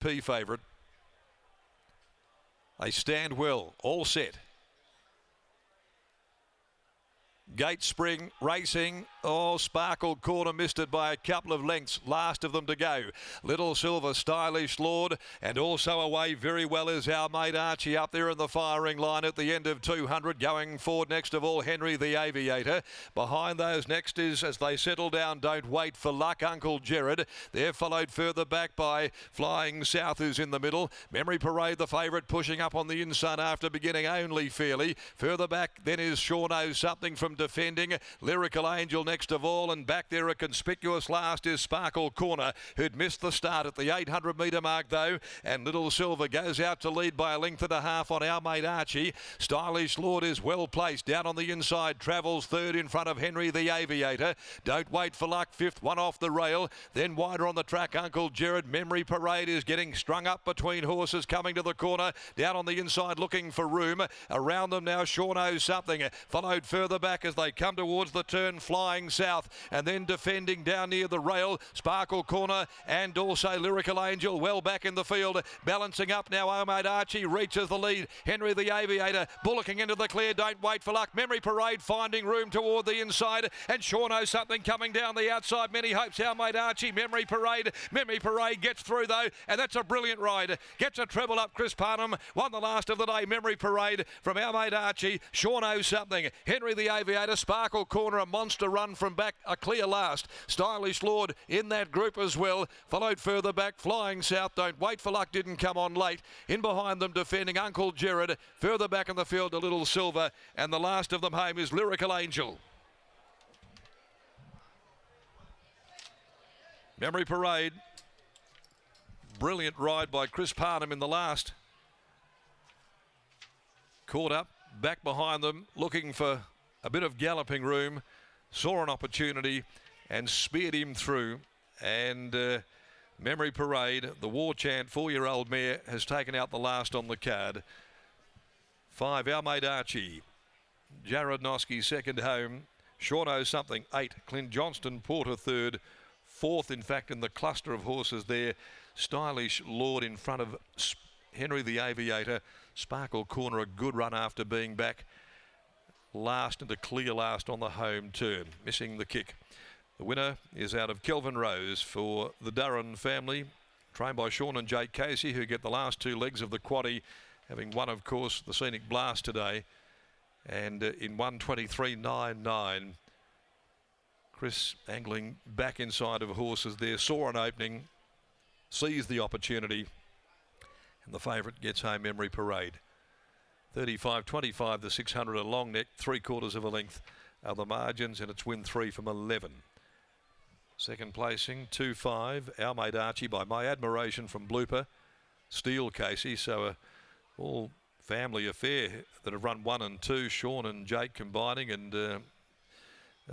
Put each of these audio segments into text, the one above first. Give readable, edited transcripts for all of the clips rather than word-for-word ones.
P favourite. They stand well, all set. Gate Spring racing. Oh, Sparkle Corner missed it by a couple of lengths. Last of them to go. Little Silver, Stylish Lord, and also away very well is our mate Archie up there in the firing line at the end of 200. Going forward next of all, Henry the Aviator. Behind those next is, as they settle down, Don't Wait for Luck, Uncle Jared. They're followed further back by Flying South, who's in the middle. Memory Parade, the favourite, pushing up on the inside after beginning only fairly. Further back then is Sure Knows Something from defending. Lyrical Angel next of all, and back there a conspicuous last is Sparkle Corner, who'd missed the start at the 800 metre mark though, and Little Silver goes out to lead by a length and a half on our mate Archie. Stylish Lord is well placed down on the inside, travels third in front of Henry the Aviator. Don't Wait for Luck fifth, one off the rail, then wider on the track Uncle Jared. Memory Parade is getting strung up between horses coming to the corner, down on the inside looking for room. Around them now Sure Knows Something, followed further back as they come towards the turn, Flying South, and then defending down near the rail, Sparkle Corner and also Lyrical Angel well back in the field. Balancing up now, our mate Archie reaches the lead. Henry the Aviator bullocking into the clear. Don't Wait for Luck. Memory Parade finding room toward the inside, and Sure Knows Something coming down the outside. Many hopes, our mate Archie. Memory Parade gets through though, and that's a brilliant ride. Gets a treble up. Chris Parnham won the last of the day. Memory Parade from our mate Archie. Sure Knows Something. Henry the Aviator, Sparkle Corner, a monster run from back, a clear last. Stylish Lord in that group as well. Followed further back, Flying South. Don't Wait for Luck didn't come on late. In behind them defending Uncle Jared. Further back in the field, a Little Silver, and the last of them home is Lyrical Angel. Memory Parade. Brilliant ride by Chris Parnham in the last. Caught up, back behind them, looking for a bit of galloping room. Saw an opportunity and speared him through. And Memory Parade, the War Chant 4-year-old mare, has taken out the last on the card. 5, our mate Archie. Jared Noski second home. Sure Knows Something 8. Clint Johnston Porter third. Fourth, in fact, in the cluster of horses there. Stylish Lord in front of Henry the Aviator. Sparkle Corner, a good run after being back last, and a clear last on the home turn, missing the kick. The winner is out of Kelvin Rose for the Durran family, trained by Sean and Jake Casey, who get the last two legs of the quaddie, having won, of course, the Scenic Blast today. And in 1:23.99, Chris angling back inside of horses there, saw an opening, seized the opportunity, and the favourite gets home, Memory Parade. 35.25 the 600, a long neck, 3/4 of a length are the margins, and it's win 3 from 11. Second placing, 2-5, our mate Archie by My Admiration from Blooper, Steel Casey, so a all family affair that have run 1 and 2, Sean and Jake combining, and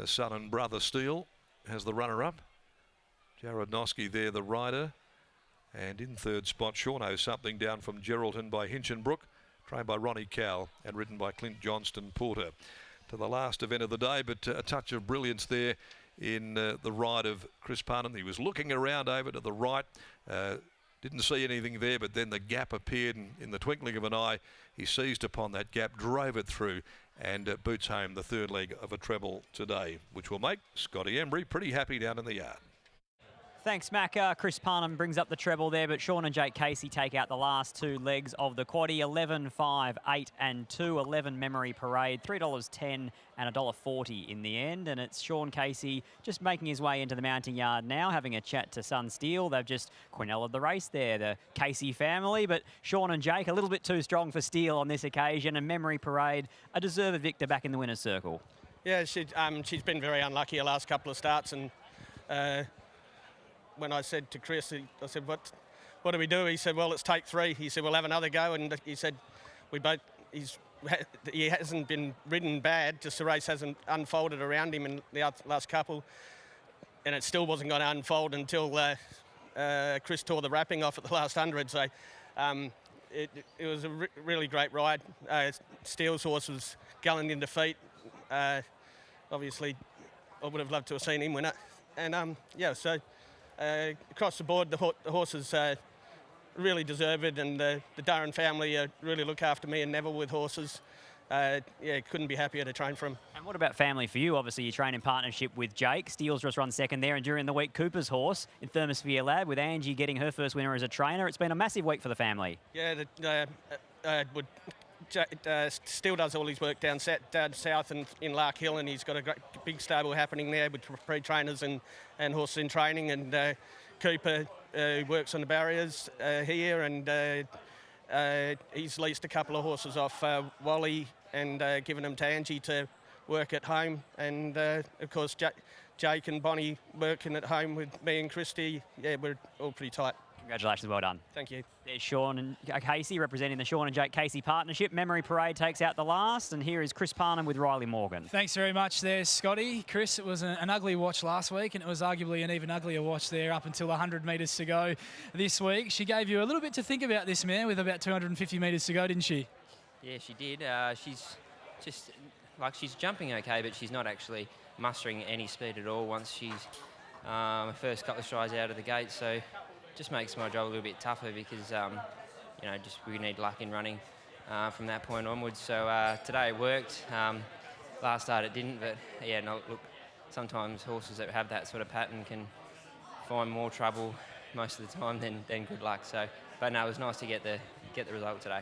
son and brother Steel has the runner-up. Jared Noski there, the rider, and in third spot, Sure Knows Something down from Geraldton by Hinchinbrook, trained by Ronnie Cowell and ridden by Clint Johnston Porter. To the last event of the day, but a touch of brilliance there in the ride of Chris Parnham. He was looking around over to the right, didn't see anything there, but then the gap appeared, and in the twinkling of an eye, he seized upon that gap, drove it through, and boots home the third leg of a treble today, which will make Scotty Embry pretty happy down in the yard. Thanks, Mac. Chris Parnham brings up the treble there, but Sean and Jake Casey take out the last two legs of the quaddie. 11, 5, 8 and 2. 11 Memory Parade, $3.10 and $1.40 in the end. And it's Sean Casey just making his way into the mounting yard now, having a chat to Sun Steel. They've just Quinella'd the race there, the Casey family. But Sean and Jake a little bit too strong for Steel on this occasion. And Memory Parade, a deserved victor back in the winner's circle. Yeah, she's been very unlucky the last couple of starts, and when I said to Chris, I said, what do we do? He said, well, let's take 3. He said, we'll have another go. And he said, he hasn't been ridden bad, just the race hasn't unfolded around him in the last couple. And it still wasn't going to unfold until Chris tore the wrapping off at the last 100. So it was a really great ride. Steele's horse was gallant in defeat. Obviously, I would have loved to have seen him win it. And yeah, so across the board, the horses really deserve it, and the Durran family really look after me and Neville with horses. Yeah, couldn't be happier to train for him. And what about family for you? Obviously, you train in partnership with Jake. Steele's just run second there, and during the week, Cooper's horse in Thermosphere Lab with Angie getting her first winner as a trainer. It's been a massive week for the family. Yeah, Steele does all his work down south and in Lark Hill, and he's got a great big stable happening there with pre-trainers and horses in training. And Cooper works on the barriers here, and he's leased a couple of horses off Wally and given them to Angie to work at home. And of course, Jake and Bonnie working at home with me and Christy. Yeah, we're all pretty tight. Congratulations, well done. Thank you. There's Sean and Casey representing the Sean and Jake Casey partnership. Memory Parade takes out the last, and here is Chris Parnham with Riley Morgan. Thanks very much there, Scotty. Chris, it was an ugly watch last week, and it was arguably an even uglier watch there up until 100 metres to go this week. She gave you a little bit to think about this mare with about 250 metres to go, didn't she? Yeah, she did. She's just, she's jumping okay, but she's not actually mustering any speed at all once she's first couple of strides out of the gate. So just makes my job a little bit tougher because, just we need luck in running from that point onwards. So today it worked. Last start it didn't, but yeah, no, look, sometimes horses that have that sort of pattern can find more trouble most of the time than good luck. So, but no, it was nice to get the result today.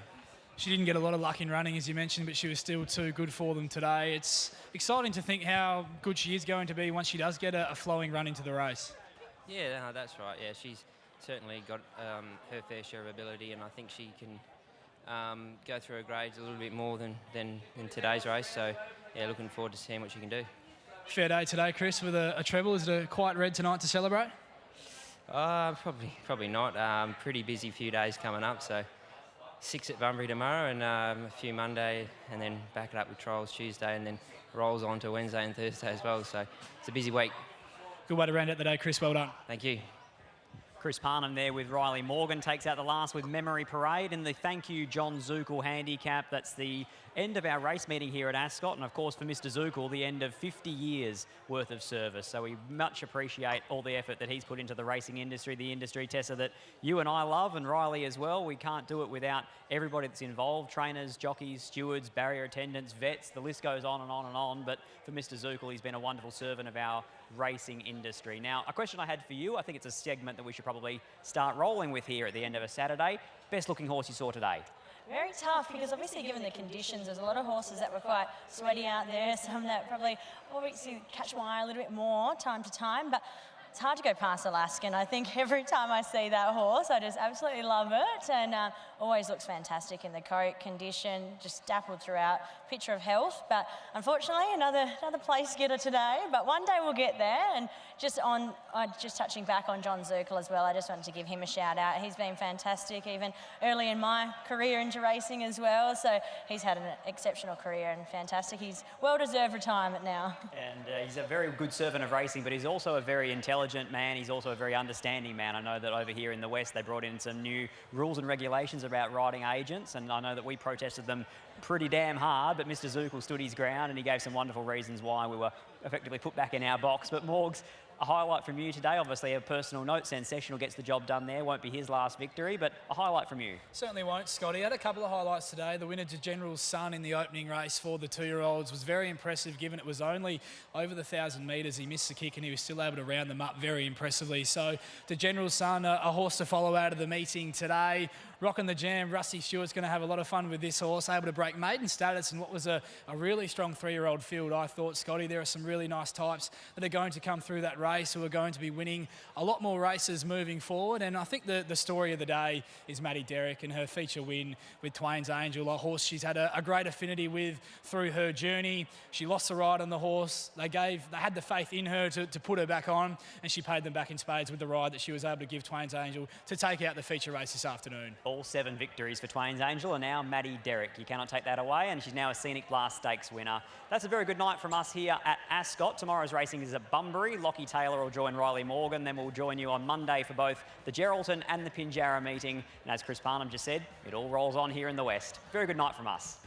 She didn't get a lot of luck in running, as you mentioned, but she was still too good for them today. It's exciting to think how good she is going to be once she does get a flowing run into the race. Yeah, no, that's right. Yeah, she's certainly got her fair share of ability, and I think she can go through her grades a little bit more than today's race. So, yeah, looking forward to seeing what she can do. Fair day today, Chris, with a treble. Is it a quiet red tonight to celebrate? Probably not. Pretty busy few days coming up, so 6 at Bunbury tomorrow and a few Monday, and then back it up with trials Tuesday, and then rolls on to Wednesday and Thursday as well. So it's a busy week. Good way to round out the day, Chris. Well done. Thank you. Chris Parnham there with Riley Morgan takes out the last with Memory Parade and the Thank You John Zukel handicap. That's the end of our race meeting here at Ascot, and of course for Mr. Zukel, the end of 50 years worth of service. So we much appreciate all the effort that he's put into the racing industry, the industry, Tessa, that you and I love, and Riley as well. We can't do it without everybody that's involved: trainers, jockeys, stewards, barrier attendants, vets, the list goes on and on and on. But for Mr. Zukel, he's been a wonderful servant of our racing industry. Now, a question I had for you, I think it's a segment that we should probably start rolling with here at the end of a Saturday. Best looking horse you saw today? Very tough, because obviously given the conditions, there's a lot of horses that were quite sweaty out there, some that probably obviously catch my eye a little bit more time to time, but it's hard to go past Alaskan. I think every time I see that horse, I just absolutely love it, and always looks fantastic in the coat, condition, just dappled throughout, picture of health. But unfortunately, another place getter today, but one day we'll get there. And just touching back on John Zukel as well, I just wanted to give him a shout out. He's been fantastic, even early in my career into racing as well. So he's had an exceptional career and fantastic. He's well-deserved retirement now. And he's a very good servant of racing, but he's also a very intelligent man. He's also a very understanding man. I know that over here in the West, they brought in some new rules and regulations about riding agents, and I know that we protested them pretty damn hard, but Mr. Zukel stood his ground and he gave some wonderful reasons why we were effectively put back in our box. But Morgs, a highlight from you today, obviously a personal note. Sensational gets the job done there. Won't be his last victory, but a highlight from you. Certainly won't, Scotty. Had a couple of highlights today. The winner to General's Son in the opening race for the 2-year-olds was very impressive, given it was only over the 1,000 metres. He missed the kick and he was still able to round them up very impressively. So to General's Son, a horse to follow out of the meeting today. Rocking the jam, Rusty Stewart's going to have a lot of fun with this horse, able to break maiden status in what was a really strong 3-year-old field, I thought, Scotty. There are some really nice types that are going to come through that race who are going to be winning a lot more races moving forward. And I think the story of the day is Maddie Derrick and her feature win with Twain's Angel, a horse she's had a great affinity with through her journey. She lost the ride on the horse. They had the faith in her to put her back on, and she paid them back in spades with the ride that she was able to give Twain's Angel to take out the feature race this afternoon. All 7 victories for Twain's Angel, and now Maddie Derrick. You cannot take that away, and she's now a Scenic Blast Stakes winner. That's a very good night from us here at Ascot. Tomorrow's racing is at Bunbury. Lockie Taylor will join Riley Morgan. Then we'll join you on Monday for both the Geraldton and the Pinjarra meeting. And as Chris Parnham just said, it all rolls on here in the West. Very good night from us.